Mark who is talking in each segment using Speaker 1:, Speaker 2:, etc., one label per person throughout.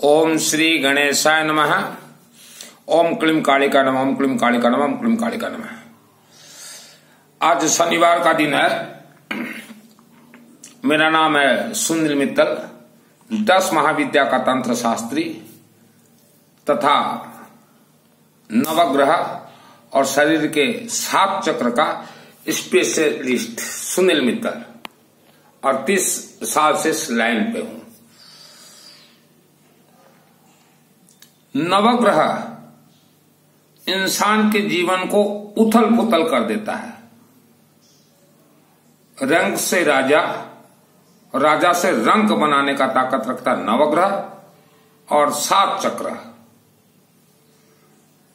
Speaker 1: ओम श्री गणेशाय नमः। ओम क्लीं कालिका नमः। ओम क्लीं कालिका नमः। ओम क्लीं कालिका नमः। आज शनिवार का दिन है। मेरा नाम है सुनील मित्तल, 10 महाविद्या का तंत्र शास्त्री तथा नवग्रह और शरीर के 7 चक्र का स्पेशलिस्ट सुनील मित्तल, और 30 साल से इस लाइन पे हूं। नवग्रह इंसान के जीवन को उथल पुथल कर देता है। रंग से राजा, राजा से रंग बनाने का ताकत रखता है नवग्रह और 7 चक्र।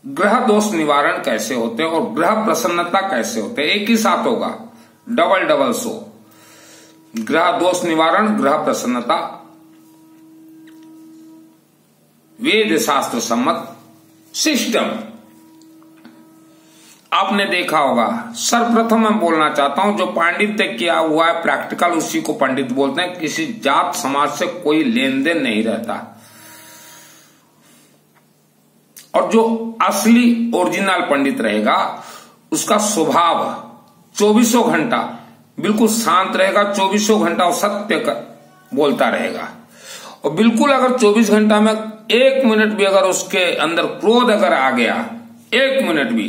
Speaker 1: ग्रह दोष निवारण कैसे होते हैं और ग्रह प्रसन्नता कैसे होते हैं, एक ही साथ होगा, डबल सो। ग्रह दोष निवारण, ग्रह प्रसन्नता, वेद शास्त्र सम्मत सिस्टम। आपने देखा होगा, सर्वप्रथम मैं बोलना चाहता हूं, जो पांडित्य किया हुआ है प्रैक्टिकल, उसी को पंडित बोलते हैं। किसी जात समाज से कोई लेन देन नहीं रहता, और जो असली ओरिजिनल पंडित रहेगा उसका स्वभाव 24 घंटा बिल्कुल शांत रहेगा। 24 घंटा वो सत्य बोलता रहेगा, और बिल्कुल अगर 24 घंटा में 1 मिनट भी अगर उसके अंदर क्रोध अगर आ गया, 1 मिनट भी,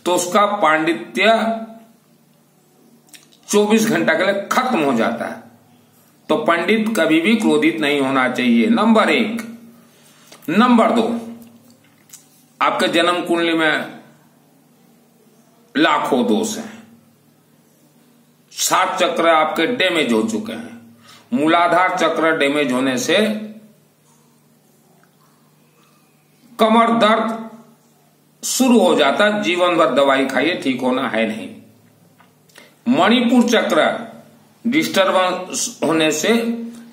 Speaker 1: तो उसका पांडित्य 24 घंटा के लिए खत्म हो जाता है। तो पंडित कभी भी क्रोधित नहीं होना चाहिए, नंबर 1। नंबर 2, आपके जन्म कुंडली में लाखों दोष हैं, 7 चक्र आपके डैमेज हो चुके हैं। मूलाधार चक्र डैमेज होने से कमर दर्द शुरू हो जाता, जीवन भर दवाई खाइए, ठीक होना है नहीं। मणिपुर चक्र डिस्टर्बेंस होने से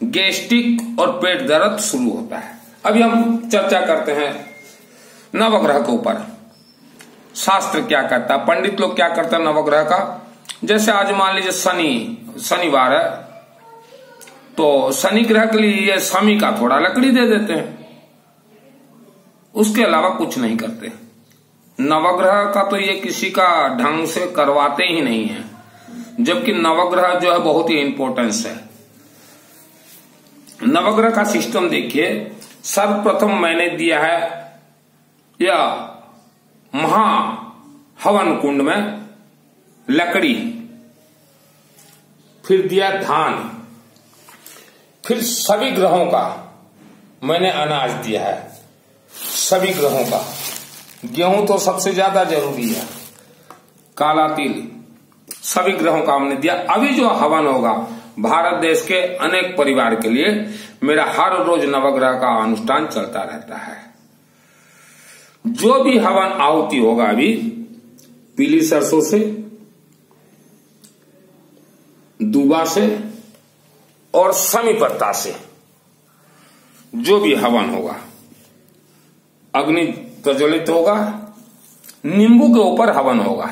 Speaker 1: गैस्ट्रिक और पेट दर्द शुरू होता है। अभी हम चर्चा करते हैं नवग्रह के ऊपर। शास्त्र क्या कहता है, पंडित लोग क्या करते हैं नवग्रह का। जैसे आज मान लीजिए शनिवार है, तो शनि ग्रह के लिए ये शमी का थोड़ा लकड़ी दे देते हैं, उसके अलावा कुछ नहीं करते। नवग्रह का तो ये किसी का ढंग से करवाते ही नहीं है, जबकि नवग्रह जो है बहुत ही इंपॉर्टेंस है। नवग्रह का सिस्टम देखिए, सर्वप्रथम मैंने दिया है या महा हवन कुंड में लकड़ी, फिर दिया धान, फिर सभी ग्रहों का मैंने अनाज दिया है, सभी ग्रहों का। गेहूं तो सबसे ज्यादा जरूरी है, काला तिल, सभी ग्रहों का हमने दिया। अभी जो हवन होगा भारत देश के अनेक परिवार के लिए, मेरा हर रोज नवग्रह का अनुष्ठान चलता रहता है। जो भी हवन आहुति होगा अभी पीली सरसों से, दूबा से और समी पत्ता से, जो भी हवन होगा अग्नि प्रज्वलित होगा। नींबू के ऊपर हवन होगा।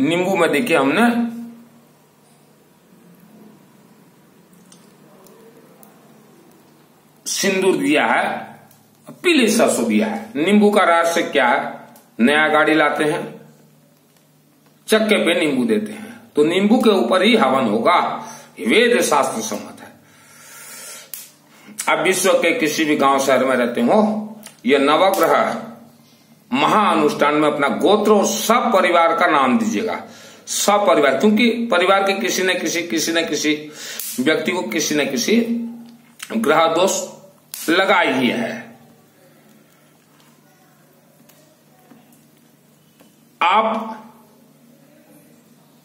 Speaker 1: नींबू में देखिए हमने सिंदूर दिया है, पीली सरसों दिया है। नींबू का रहस्य क्या है, नया गाड़ी लाते हैं, चक्के पे नींबू देते हैं, तो नींबू के ऊपर ही हवन होगा। वेद शास्त्र सम्मत है। आप विश्व के किसी भी गांव शहर में रहते हो, यह नवग्रह महाअनुष्ठान में अपना गोत्र और सब परिवार का नाम दीजिएगा, सब परिवार, क्योंकि परिवार के किसी न किसी व्यक्ति को किसी न किसी ग्रह दोष लगा ही है। आप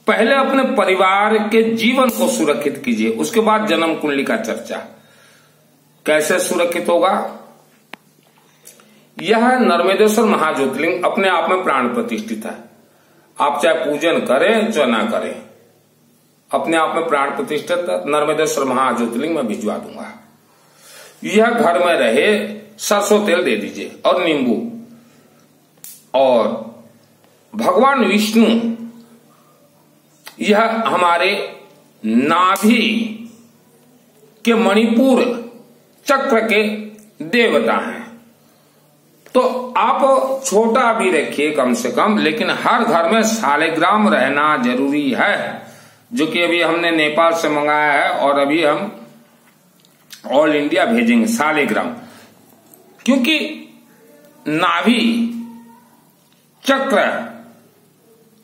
Speaker 1: पहले अपने परिवार के जीवन को सुरक्षित कीजिए, उसके बाद जन्म कुंडली का चर्चा। कैसे सुरक्षित होगा, यह नर्मदेश्वर महाज्योतिर्लिंग अपने आप में प्राण प्रतिष्ठित है। आप चाहे पूजन करें चाहे ना करें, अपने आप में प्राण प्रतिष्ठित नर्मदेश्वर महाज्योतिर्लिंग में भिजवा दूंगा। यह घर में रहे, सरसों तेल दे दीजिए और नींबू। और भगवान विष्णु, यह हमारे नाभि के मणिपुर चक्र के देवता हैं। तो आप छोटा भी रखिए कम से कम, लेकिन हर घर में शालिग्राम रहना जरूरी है, जो कि अभी हमने नेपाल से मंगाया है और अभी हम ऑल इंडिया भेजेंगे शालिग्राम। क्योंकि नाभि चक्र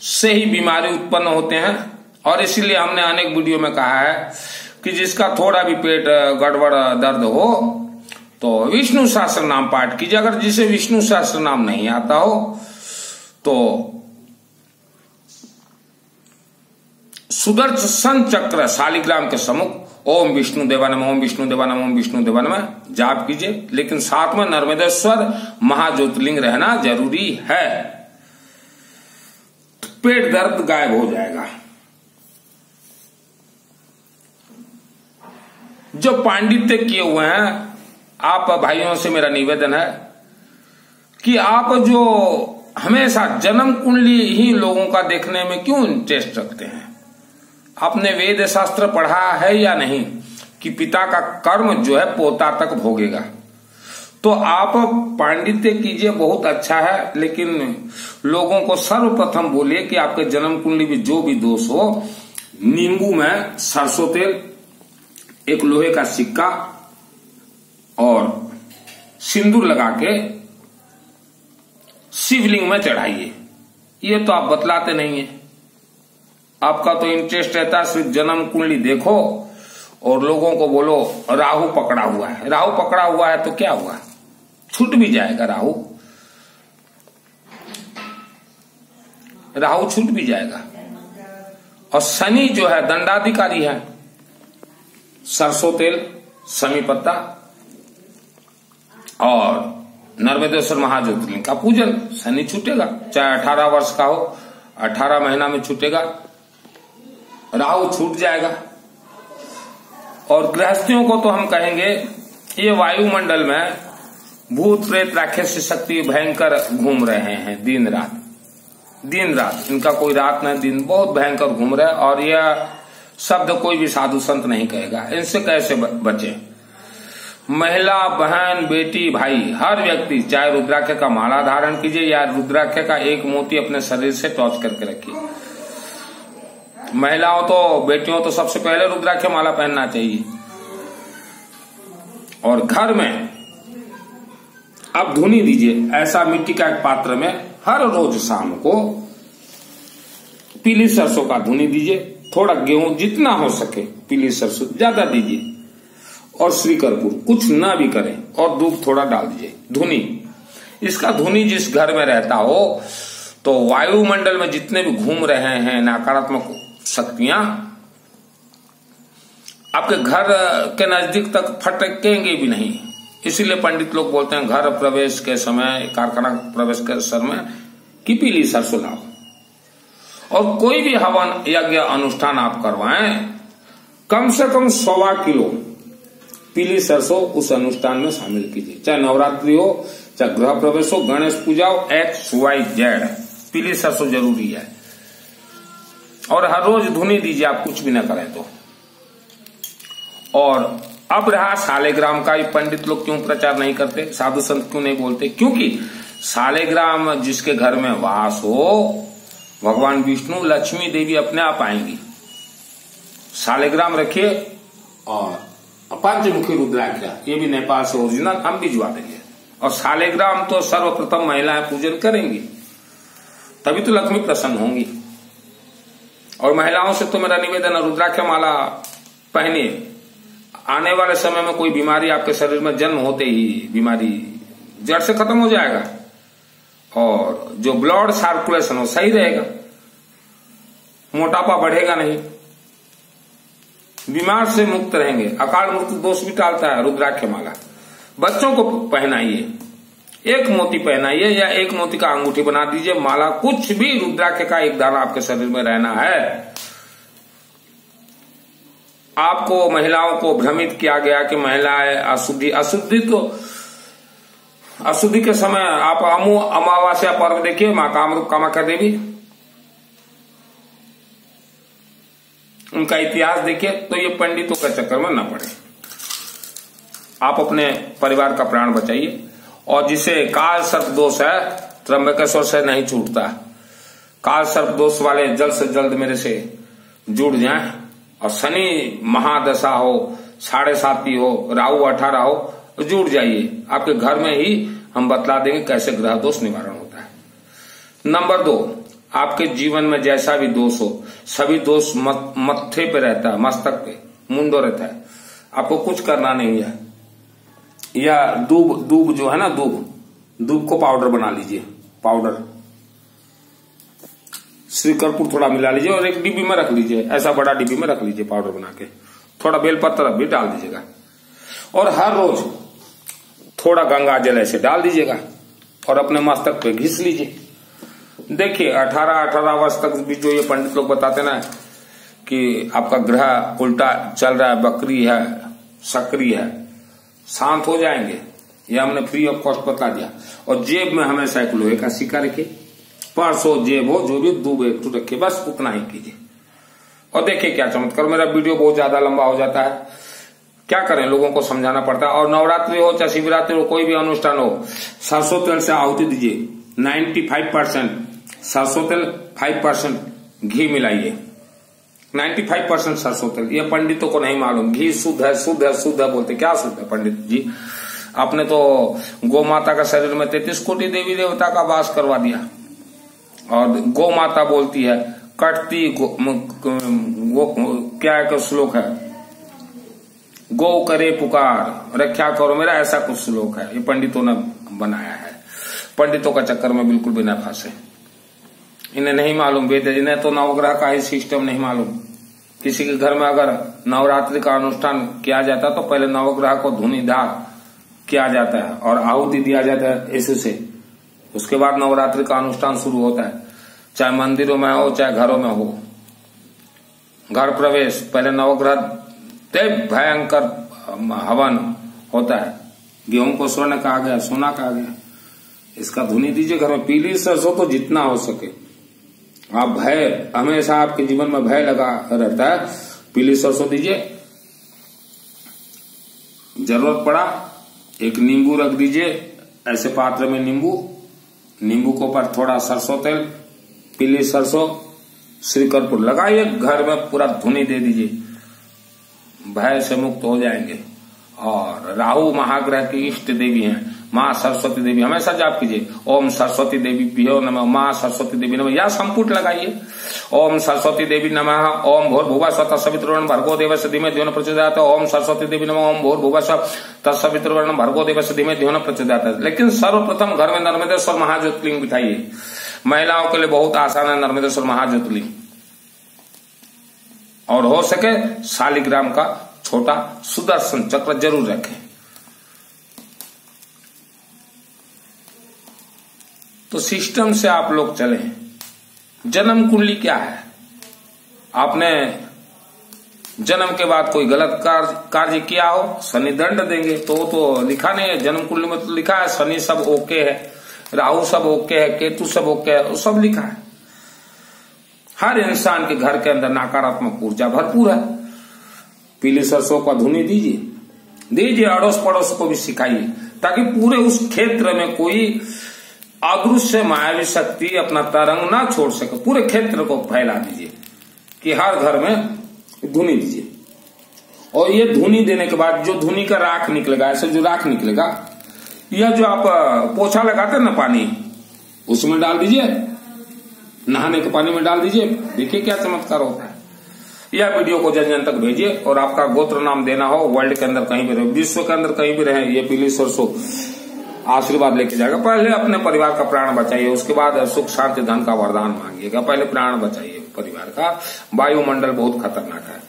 Speaker 1: से ही बीमारी उत्पन्न होते हैं, और इसीलिए हमने अनेक वीडियो में कहा है कि जिसका थोड़ा भी पेट गड़बड़ दर्द हो तो विष्णु सहस्त्र नाम पाठ कीजिए। अगर जिसे विष्णु सहस्त्र नाम नहीं आता हो तो सुदर्शन चक्र शालिग्राम के सम्मुख ओम विष्णु देवा नमः, ओम विष्णु देवा नमः, ओम विष्णु देवा नमः जाप कीजिए। लेकिन साथ में नर्मदेश्वर महाज्योतिर्लिंग रहना जरूरी है, तो पेट दर्द गायब हो जाएगा। जो पांडित्य किए हुए हैं, आप भाइयों से मेरा निवेदन है कि आप जो हमेशा जन्म कुंडली ही लोगों का देखने में क्यों इंटरेस्ट रखते हैं? आपने वेद शास्त्र पढ़ा है या नहीं कि पिता का कर्म जो है पोता तक भोगेगा? तो आप पांडित्य कीजिए, बहुत अच्छा है, लेकिन लोगों को सर्वप्रथम बोलिए कि आपके जन्म कुंडली में जो भी दोष हो, नींबू में सरसों तेल, एक लोहे का सिक्का और सिंदूर लगा के शिवलिंग में चढ़ाइए। ये तो आप बतलाते नहीं है। आपका तो इंटरेस्ट रहता है सिर्फ जन्म कुंडली देखो और लोगों को बोलो राहु पकड़ा हुआ है। राहु पकड़ा हुआ है तो क्या हुआ? छूट भी जाएगा राहु, राहु छूट भी जाएगा। और शनि जो है दंडाधिकारी है। सरसों तेल, शमी पत्ता और नर्मदेश्वर महाज्योतिर्लिंग का पूजन, शनि छूटेगा। चाहे 18 वर्ष का हो, 18 महीना में छूटेगा, राहु छूट जाएगा। और गृहस्थियों को तो हम कहेंगे ये वायुमंडल में भूत प्रेत राक्षस शक्ति भयंकर घूम रहे हैं दिन रात, दिन रात, इनका कोई रात न दिन, बहुत भयंकर घूम रहे हैं। और यह शब्द कोई भी साधु संत नहीं कहेगा। इनसे कैसे बचे? महिला, बहन, बेटी, भाई, हर व्यक्ति चाहे रुद्राक्ष का माला धारण कीजिए या रुद्राक्ष का एक मोती अपने शरीर से टॉर्च करके रखिए। महिलाओं तो, बेटियों तो सबसे पहले रुद्राक्ष माला पहनना चाहिए। और घर में अब धुनी दीजिए, ऐसा मिट्टी का एक पात्र में हर रोज शाम को पीली सरसों का धुनी दीजिए। थोड़ा गेहूं जितना हो सके, पीली सरसों ज्यादा दीजिए, और श्री कर्पूर कुछ ना भी करें, और दूध थोड़ा डाल दीजिए। धुनी, इसका धुनी जिस घर में रहता हो तो वायुमंडल में जितने भी घूम रहे हैं नकारात्मक शक्तियां आपके घर के नजदीक तक फटकेंगे भी नहीं। इसीलिए पंडित लोग बोलते हैं घर प्रवेश के समय, कारखाना प्रवेश के समय कि पीली सरसों लाओ। और कोई भी हवन यज्ञ अनुष्ठान आप करवाएं, कम से कम 1.25 किलो पीली सरसों उस अनुष्ठान में शामिल कीजिए। चाहे नवरात्रि हो, चाहे गृह प्रवेश हो, गणेश पूजा हो, XYZ, पीली सरसों जरूरी है। और हर रोज धुनी दीजिए, आप कुछ भी ना करें तो। और अब रहा शालिग्राम का, पंडित लोग क्यों प्रचार नहीं करते, साधु संत क्यों नहीं बोलते? क्योंकि शालिग्राम जिसके घर में वास हो, भगवान विष्णु, लक्ष्मी देवी अपने आप आएंगी। शालिग्राम रखिए। और पंचमुखी रुद्राक्ष, ये भी नेपाल से ओरिजिनल हम भिजवा देंगे। और शालिग्राम तो सर्वप्रथम महिलाएं पूजन करेंगी, तभी तो लक्ष्मी प्रसन्न होंगी। और महिलाओं से तो मेरा निवेदन है, रुद्राक्ष माला पहनिए। आने वाले समय में कोई बीमारी आपके शरीर में जन्म होते ही बीमारी जड़ से खत्म हो जाएगा, और जो ब्लड सर्कुलेशन हो सही रहेगा, मोटापा बढ़ेगा नहीं, बीमार से मुक्त रहेंगे। अकाल मृत्यु दोष भी टालता है रुद्राक्ष माला। बच्चों को पहनाइए, एक मोती पहनाइए या एक मोती का अंगूठी बना दीजिए, माला, कुछ भी रुद्राक्ष का एक दाना आपके शरीर में रहना है। आपको महिलाओं को भ्रमित किया गया कि महिलाएं अशुद्धि के समय आप अमावस्या पर्व देखिए, मां कामाख्या देवी, उनका इतिहास देखिए, तो ये पंडितों के चक्कर में न पड़े। आप अपने परिवार का प्राण बचाइए। और जिसे काल सर्प दोष है, त्र्यंबकेश्वर से नहीं छूटता। काल सर्प दोष वाले जल्द से जल्द मेरे से जुड़ जाएं। और शनि महादशा हो, 7.5 हो, राहु 18 हो, जुड़ जाइए। आपके घर में ही हम बतला देंगे कैसे ग्रह दोष निवारण होता है। नंबर 2, आपके जीवन में जैसा भी दोष हो, सभी दोष मत्थे पे रहता है, मस्तक पे मुंडो रहता है। आपको कुछ करना नहीं है। या दूब जो है ना, दूब को पाउडर बना लीजिए। पाउडर श्री कर्पूर थोड़ा मिला लीजिए और एक डिब्बी में रख लीजिए, ऐसा बड़ा डिब्बी में रख लीजिए पाउडर बना के। थोड़ा बेलपत्र भी डाल दीजिएगा और हर रोज थोड़ा गंगा जल ऐसे डाल दीजिएगा और अपने मस्तक पे घिस लीजिए। देखिए 18 वर्ष तक भी जो ये पंडित लोग बताते ना कि आपका ग्रह उल्टा चल रहा है, बकरी है, सक्रिय है, शांत हो जाएंगे। ये हमने फ्री ऑफ कॉस्ट बता दिया। और जेब में हमेशा एक लोहे का सिक्का रखिए, पर्स हो, जेब हो, जो भी दूब एक रखिए, बस उतना ही कीजिए। और देखिए क्या चमत्कार। मेरा वीडियो बहुत ज्यादा लंबा हो जाता है, क्या करें, लोगों को समझाना पड़ता है। और नवरात्रि हो चाहे शिवरात्रि हो, कोई भी अनुष्ठान हो, सरसों तेल से आहुति दीजिए। 95% सरसों तेल, 5% घी मिलाइए। 95% सरसों तेल। ये पंडितों को नहीं मालूम, घी शुद्ध है, शुद्ध है, शुद्ध है बोलते। क्या शुद्ध है पंडित जी? आपने तो गौ माता का शरीर में 33 कोटि देवी देवता का वास करवा दिया। और गौ माता बोलती है, कटती क्या एक श्लोक है, गौ करे पुकार रक्षा करो मेरा, ऐसा कुछ श्लोक है। ये पंडितों ने बनाया है। पंडितों का चक्कर में बिल्कुल भी न फंसे। इन्हें नहीं मालूम, वेद इन्हें तो नवग्रह का ही सिस्टम नहीं मालूम। किसी के घर में अगर नवरात्रि का अनुष्ठान किया जाता है तो पहले नवग्रह को धुनीधार किया जाता है और आहुति दिया जाता है यीशु से। उसके बाद नवरात्रि का अनुष्ठान शुरू होता है, चाहे मंदिरों में हो चाहे घरों में हो। घर प्रवेश पहले नवग्रह भयंकर हवन होता है। गेहूं को स्वर्ण कहा गया, सोना कहा गया। इसका धुनी दीजिए घर में। पीली सरसों तो जितना हो सके आप, भय हमेशा आपके जीवन में भय लगा रहता है, पीली सरसों दीजिए। जरूरत पड़ा एक नींबू रख दीजिए ऐसे पात्र में, नींबू के ऊपर थोड़ा सरसों तेल, पीली सरसों, श्री कर्पूर लगाइए, घर में पूरा धुनी दे दीजिए। भय से मुक्त हो जाएंगे। और राहु महाग्रह की इष्ट देवी हैं, माँ सरस्वती देवी। हमेशा जाप कीजिए, ओम सरस्वती देवी प्रियो नमः, माँ सरस्वती देवी नमः, या संपुट लगाइए। ओम सरस्वती देवी नमः, ओम भूर्भुवः स्वः तत्सवितुर्वरेण्यं भर्गो देवस्य धीमहि धियो न प्रचोदयात्, ओम सरस्वती देवी नमः, ओम भूर्भुवः स्वः तत्सवितुर्वरेण्यं भर्गो देवस्य धीमहि धियो न प्रचोदयात्। लेकिन सर्वप्रथम घर में नर्मदेश्वर महाज्योतिर्लिंग बिठाइए। महिलाओं के लिए बहुत आसान है नर्मदेश्वर महाज्योतिर्लिंग। और हो सके शालिग्राम का छोटा सुदर्शन चक्र जरूर रखें। तो सिस्टम से आप लोग चले। जन्म कुंडली क्या है? आपने जन्म के बाद कोई गलत कार्य किया हो, शनि दंड देंगे। तो लिखा नहीं है जन्म कुंडली में, तो लिखा है शनि सब ओके है, राहु सब ओके है, केतु सब ओके है, वो सब लिखा है। हर इंसान के घर के अंदर नकारात्मक ऊर्जा भरपूर है। पीली सरसों का धुनी दीजिए, अड़ोस पड़ोस को भी सिखाइए, ताकि पूरे उस क्षेत्र में कोई अदृश्य मायावी शक्ति अपना तरंग ना छोड़ सके। पूरे क्षेत्र को फैला दीजिए कि हर घर में धुनी दीजिए। और ये धुनी देने के बाद जो धुनी का राख निकलेगा, ऐसे जो राख निकलेगा, यह जो आप पोछा लगाते हैं ना पानी, उसमें डाल दीजिए, नहाने के पानी में डाल दीजिए। देखिए क्या चमत्कार होता है। यह वीडियो को जन जन तक भेजिए। और आपका गोत्र नाम देना हो, वर्ल्ड के अंदर कहीं भी रहे, विश्व के अंदर कहीं भी रहे, ये पीली सरसों आशीर्वाद लेके जाएगा। पहले अपने परिवार का प्राण बचाइए, उसके बाद सुख शांति धन का वरदान मांगिएगा। पहले प्राण बचाइए परिवार का। वायुमंडल बहुत खतरनाक है।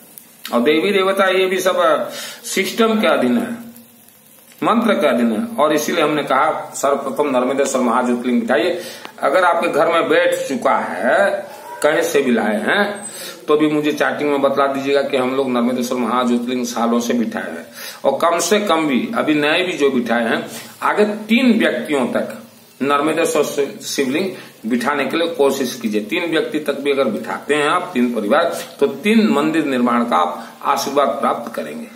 Speaker 1: और देवी देवता ये भी सब सिस्टम के अधीन है, मंत्र के अधीन है। और इसीलिए हमने कहा सर्वप्रथम नर्मदेश्वर महाज्योतिर्लिंग बिठाइए। अगर आपके घर में बैठ चुका है, कहीं से भी लाए हैं, तो भी मुझे चैटिंग में बतला दीजिएगा कि हम लोग नर्मदेश्वर महाज्योतिर्लिंग सालों से बिठाए हैं। और कम से कम भी अभी नए भी जो बिठाए हैं, आगे 3 व्यक्तियों तक नर्मदेश्वर शिवलिंग बिठाने के लिए कोशिश कीजिए। 3 व्यक्ति तक भी अगर बिठाते हैं आप, 3 परिवार, तो 3 मंदिर निर्माण का आप आशीर्वाद प्राप्त करेंगे।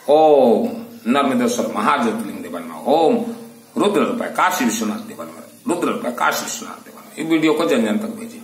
Speaker 1: ओम नर्मदेश्वर महाज्योतिर्लिंग देवन में, ओम रुद्र रूपाय काशी विश्वनाथ देवन में, रुद्र रूपाय काशी विश्वनाथ देवन में। ये वीडियो को जन जन तक भेजिए।